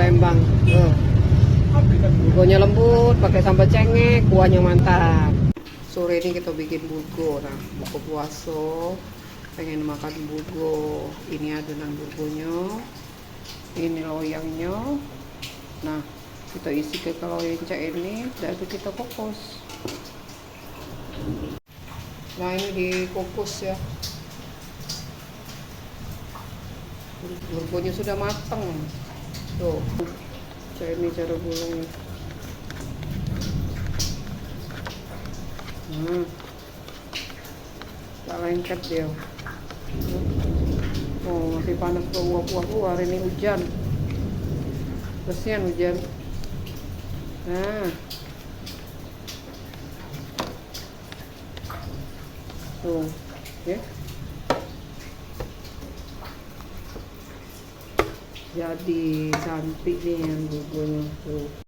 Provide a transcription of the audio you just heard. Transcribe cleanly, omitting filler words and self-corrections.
Palembang. Tuh. Burgonya lembut, pakai sambal cengek, kuahnya mantap. Sore ini kita bikin burgo. Nah, buka puasa, pengen makan burgo. Ini adonan burgonya, ini loyangnya. Nah, kita isi ke loyang ini, lalu kita kukus. Nah, ini dikukus ya. Burgonya sudah matang. Tuh, ini cara gulungnya. Tak lengket dia. Oh, masih panas ke uap-uap. Hari ini hujan. Kasihan hujan. Nah, tuh, ya. Jadi cantik nih yang bubunya tuh.